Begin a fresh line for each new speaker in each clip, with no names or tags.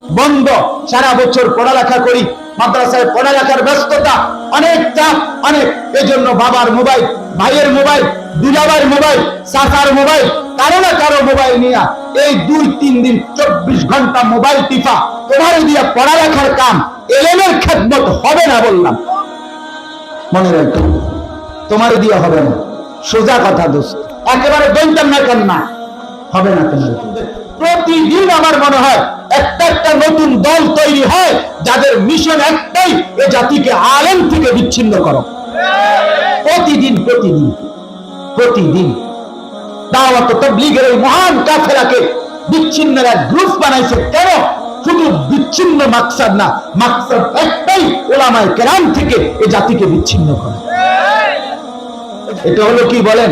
বন্ধ, সারা বছর পড়ালেখা করি, মাদ্রাসায় পড়ালেখার ব্যস্ততা, অনেক চাপ, অনেক। এজন্য বাবার মোবাইল, ভাইয়ের মোবাইল, দুলাভাইয়ের মোবাইল, চাচার মোবাইল, কারো না কারো মোবাইল নিয়ে এই 2-3 দিন 24 ঘন্টা মোবাইল টিপা, তোমার দিয়ে পড়ালেখার কাম, এলেমের খেদমত হবে না। বললাম মনে রাখো, তোমার দিয়ে হবে না। সোজা কথা দোস্ত, একেবারে বলতাম না কেন, না হবে না তোমার। প্রতিদিন আমার মনে হয় একটা একটা নতুন দল তৈরি হয়, যাদের মিশন একটাই, এ জাতিকে আলেম থেকে বিচ্ছিন্ন করো। প্রতিদিন প্রতিদিন প্রতিদিন দাওয়াত তাবলীগের এই মহান কাফেলাকে বিচ্ছিন্নের এক গ্রুপ বানাইছে। কেন? শুধু বিচ্ছিন্ন মাকসাদ না, মাকসাদ একটাই, উলামায়ে কেরাম থেকে এ জাতিকে বিচ্ছিন্ন করা। এটা হলো কি বলেন?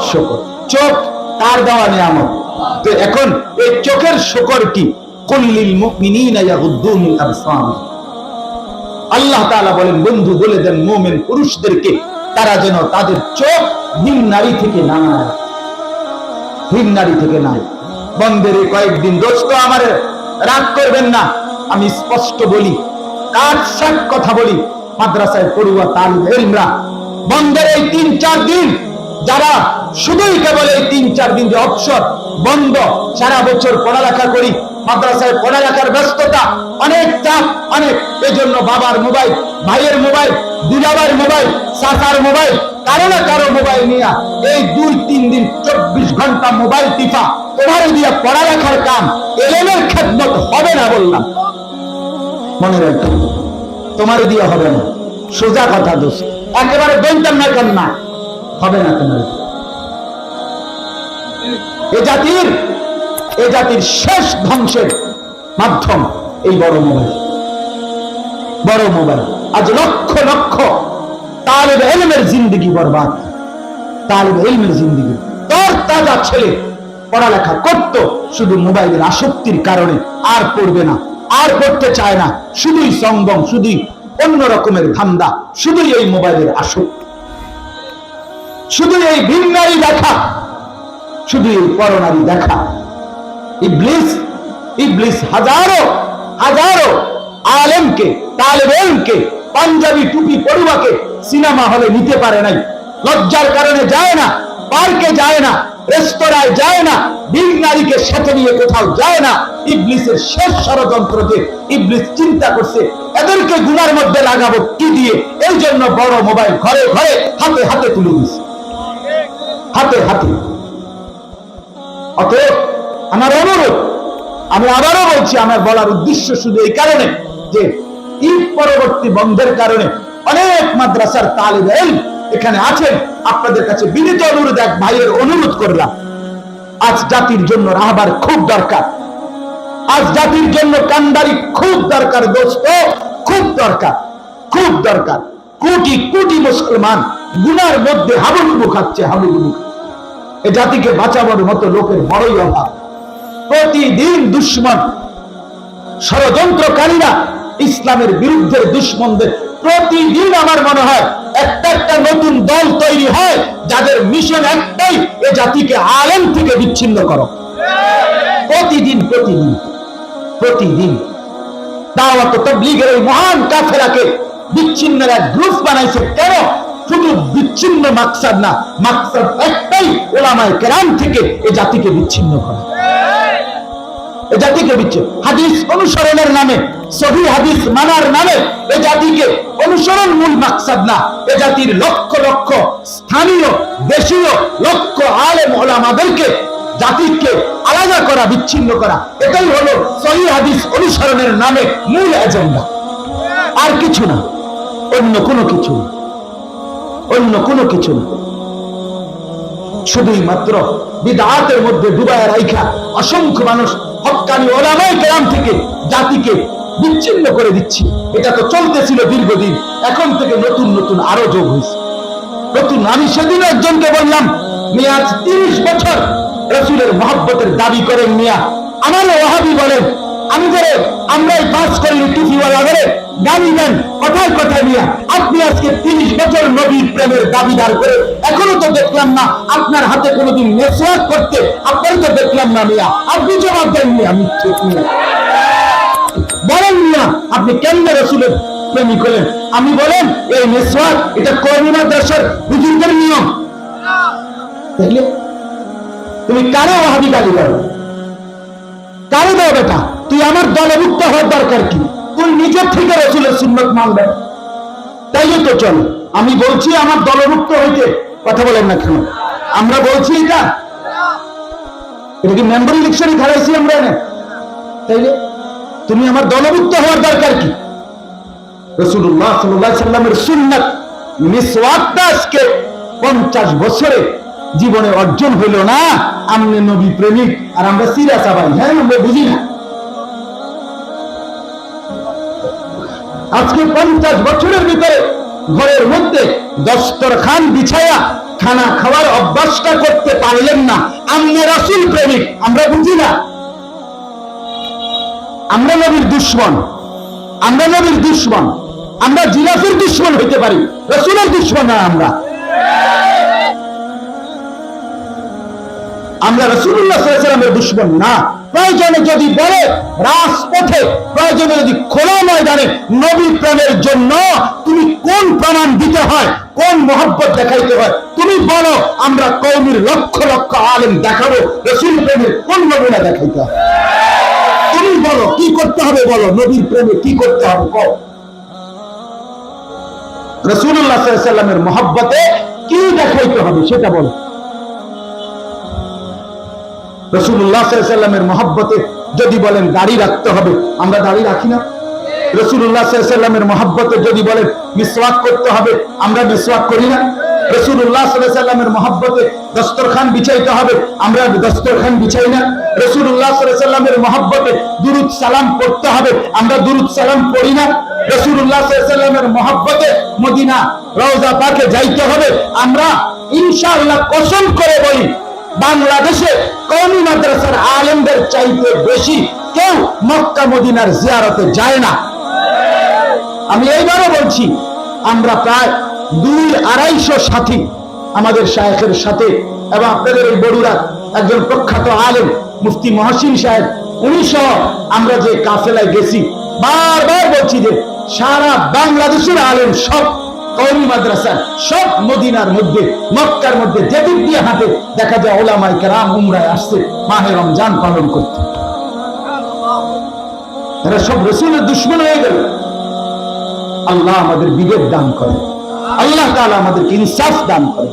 শুকর। চোখ তার দেওয়া নিয়ামত। তো এখন এই চোখের শুকর কি? কুল্লিল মুমিনিনা ইয়াগুদ্দু মিন আবসারিহিম। আল্লাহ তাআলা বলেন, বন্ধু বলে দেন মুমিন পুরুষদেরকে, তারা যেন তাদের চোখ ভিন নারী থেকে নামায়, ভিন নারী থেকে নাই। বন্ধের কয়েকদিন দোস্ত আমার রাগ করবেন না, আমি স্পষ্ট বলি, কাট সাট কথা বলি। মাদ্রাসায় পড়ুয়া তালিবে ইলমরা বন্ধের এই 3-4 দিন, যারা শুধুই কেবল এই 3-4 দিন যে অবসর, বন্ধ, সারা বছর পড়ালেখা করি, মাদ্রাসায় পড়ালেখার ব্যস্ততা, অনেক চাপ, অনেক। এজন্য বাবার মোবাইল, ভাইয়ের মোবাইল, দুলাভাইয়ের মোবাইল, চাচার মোবাইল, কারো না কারো মোবাইল নিয়ে এই 2-3 দিন 24 ঘন্টা মোবাইল টিপা, তোমার দিয়ে পড়ালেখার কাম, এলেমের খেদমত হবে না। বললাম মনে রাখো, তোমার দিয়ে হবে না। সোজা কথা দোস্ত, একেবারে বলতাম না কেন, না হবে না তোমার। এ জাতির শেষ ধ্বংসের মাধ্যম এই বড় মোবাইল, বড় মোবাইল। আজ লক্ষ লক্ষ তালিবে ইলমের জিন্দেগি বরবাদ। তালিবে ইলমের জিন্দেগি, তোর তাজা ছেলে পড়ালেখা করত, শুধু মোবাইলের আসক্তির কারণে আর পড়বে না, আর পড়তে চায় না। শুধুই সংবং, শুধুই অন্য রকমের ধান্দা, শুধুই এই মোবাইলের আসক্তি, শুধুই এই ভিন্নারী দেখা, শুধু এই পরনারী দেখা। ইবলিস হাজারো হাজারো আলেমকে, তালেবে ইলমকে, পাঞ্জাবি টুপি পড়ুয়াকে সিনেমা হলে নিতে পারে নাই। লজ্জার কারণে যায় না, পার্কে যায় না, রেস্তোরাঁয় যায় না, ভিন নারীকে সাথে নিয়ে কোথাও যায় না। ইবলিসের শেষ ষড়যন্ত্র যে ইবলিস চিন্তা করছে, এদেরকে গুনার মধ্যে লাগাবো কি দিয়ে, এই জন্য বড় মোবাইল ঘরে ঘরে, হাতে হাতে তুলে দিচ্ছে, হাতে হাতে। অতএব আমার অনুরোধ, আমি আবারও বলছি, আমার বলার উদ্দেশ্য শুধু এই কারণে যে ঈদ পরবর্তী বন্ধের কারণে অনেক মাদ্রাসার তালিবে ইলম এখানে আছেন। আপনাদের কাছে বিনীত অনুরোধ, এক ভাইয়ের অনুরোধ করলাম, আজ জাতির জন্য রাহবার খুব দরকার, আজ জাতির জন্য কান্ডারি খুব দরকার দোস্ত, খুব দরকার, খুব দরকার। কোটি কোটি মুসলমান গুনার মধ্যে হাবুডুবু খাচ্ছে, হাবুডুবু। এ জাতিকে বাঁচাবার মতো লোকের বড়ই অভাব। প্রতিদিন দুশ্মন, ষড়যন্ত্রকারীরা, ইসলামের বিরুদ্ধে দুশ্মনদের প্রতিদিন আমার মনে হয় একটা একটা নতুন দল তৈরি হয়, যাদের মিশন একটাই, এ জাতিকে আলেম থেকে বিচ্ছিন্ন করো। প্রতিদিন প্রতিদিন প্রতিদিন দাওয়াত তাবলীগের এই মহান কাফেলাকে বিচ্ছিন্নের এক গ্রুপ বানাইছে। কেন? শুধু বিচ্ছিন্ন মাকসাদ না, মাকসাদ একটাই, উলামায়ে কেরাম থেকে এ জাতিকে বিচ্ছিন্ন করা, এ জাতিকে বিচ্ছিন্ন। হাদিস অনুসরণের নামে, সহিহ হাদিস মানার নামে এ জাতিকে অনুসরণ মূল মাকসাদ না। এ জাতির লক্ষ লক্ষ স্থানীয়, দেশীয় লক্ষ আলেম ওলামাদেরকে, জাতিকে আলাদা করা, বিচ্ছিন্ন করা, এটাই হলো সহিহ হাদিস অনুসরণের নামে মূল এজেন্ডা। আর কিছু না, অন্য কোনো কিছু না, অন্য কোনো কিছু না। শুধুই মাত্র বিদআতের মধ্যে ডুবায়া রাইখা অসংখ্য মানুষ হক্কানি ওলামায়ে কেরাম থেকে জাতিকে বিচ্ছিন্ন করে দিচ্ছি। এটা তো চলতেছিল দীর্ঘদিন, এখন থেকে নতুন নতুন আরো যোগ হয়েছে, নতুন। আমি সেদিন একজনকে বললাম, মিয়া 30 বছর রাসূলের মহব্বতের দাবি করেন, মিয়া আমারও ওয়াহাবি বলেন, আমি ধরে আমরাই পাস করি টুপিওয়ালা ধরে গালি দেন কথায় কথায় নিয়ে। আপনি আজকে 30 বছর নবীর প্রেমের দাবিদার করে এখনো তো দেখলাম না আপনার হাতে কোনোদিন মেসওয়াক করতে, আপনারও তো দেখলাম না মিয়া, আপনি জবাব দেননি। আমি ঠিক নিয়ে আপনি কেমনে রাসূলের প্রেমিক হলেন? আমি বলেন এই মিসওয়াক এটা কওমি মাদ্রাসার হুজুরদের নিয়ম। দেখলে তুমি কারো ওয়াহাবি গালি দাও, কারো দাও বেটা, তুই আমার দলভুক্ত হওয়ার দরকার কি? তুই নিজের থেকে রাসূলের সুন্নাত মানবে, তাইলে তো চল। আমি বলছি আমার দলভুক্ত হইতে, কথা বলেন না কেন? আমরা বলছি এটা কি মেম্বার ইলেকশনে খেলাইছি আমরা না? তাইলে তুমি আমার দলভুক্ত হওয়ার দরকার কি? রাসূলুল্লাহ সাল্লাল্লাহু আলাইহি সাল্লামের সুন্নাত মিসওয়াকটা আজকে 50 বছরে জীবনে অর্জন হইল না। আমনে নবী প্রেমিক আর আমরা সিরা চাবাই, হ্যাঁ আমরা বুঝি না। আজকে 50 বছরের ভিতরে ঘরের মধ্যে দস্তরখান বিছায়া খানা খাওয়ার অভ্যাসটা করতে পারলেন না। আমনে রাসূল প্রেমিক, আমরা বুঝি না। আমরা নবীর দুশমন, আমরা নবীর দুশমন, আমরা জিরাফের দুশমন হইতে পারি, রাসূলের দুশমন না। আমরা রাসূলুল্লাহ সাল্লাল্লাহু আলাইহি ওয়াসাল্লামের দুশমন না। প্রয়োজনে যদি বলে রাজপথে, প্রয়োজনে যদি খোলা ময়দানে নবী প্রেমের জন্য তুমি কোন প্রমাণ দিতে হয়, কোন মহব্বত দেখাইতে হয় তুমি বলো। আমরা কওমের লক্ষ লক্ষ আলেম দেখাবো রাসূল প্রেমের কোন নমুনা দেখাইতে হয়। তুমি বলো কি করতে হবে, বলো নবীর প্রেমে কি করতে হবে, কও। রাসূলুল্লাহ সাল্লাল্লাহু আলাইহি ওয়াসাল্লামের মহব্বতে কি দেখাইতে হবে সেটা বলো। রাসূলুল্লাহ সাল্লাল্লাহু আলাইহি ওয়াসাল্লামের মহব্বতে যদি বলেন দাড়ি রাখতে হবে, আমরা দাড়ি রাখি না। রাসূলুল্লাহ সাল্লাল্লাহু আলাইহি ওয়াসাল্লামের মহব্বতে যদি বলেন মিসওয়াক করতে হবে, আমরা মিসওয়াক করি না। রাসূলুল্লাহ সাল্লাল্লাহু আলাইহি ওয়াসাল্লামের মহব্বতে দস্তরখান বিছাইতে হবে, আমরা দস্তরখান বিছাই না। রাসূলুল্লাহ সাল্লাল্লাহু আলাইহি ওয়াসাল্লামের মহব্বতে দুরূদ সালাম পড়তে হবে, আমরা দুরূদ সালাম পড়ি না। রাসূলুল্লাহ সাল্লাল্লাহু আলাইহি ওয়াসাল্লামের মহব্বতে মদিনা রওজা পাকে যাইতে হবে, আমরা ইনশাআল্লাহ কসম করে বলি বাংলাদেশে কওমি মাদ্রাসার আলেমদের চাইতে বেশি কেউ মক্কা মদিনার জিয়ারতে যায় না। আমি এইবারও বলছি, আমরা প্রায় 200-250 সাথী আমাদের শায়েখের সাথে, এবং আপনাদের এই বড়ুরা একজন প্রখ্যাত আলেম মুফতি মহসিন সাহেব, উনি সহ আমরা যে কাফেলায় গেছি, বারবার বলছি যে সারা বাংলাদেশের আলেম সব কওমি মাদ্রাসা, সব মদিনার মধ্যে মক্কার মধ্যে যেদিক দিয়ে হাঁটে দেখা যায় ওলামায়ে কেরাম উমরায় আসছে মাহে রমজান পালন করতে। এরা সব রাসূলের দুশমন হয়ে গেল। আল্লাহ আমাদের বিবেক দান করে, আল্লাহ তাআলা আমাদেরকে ইনসাফ দান করে।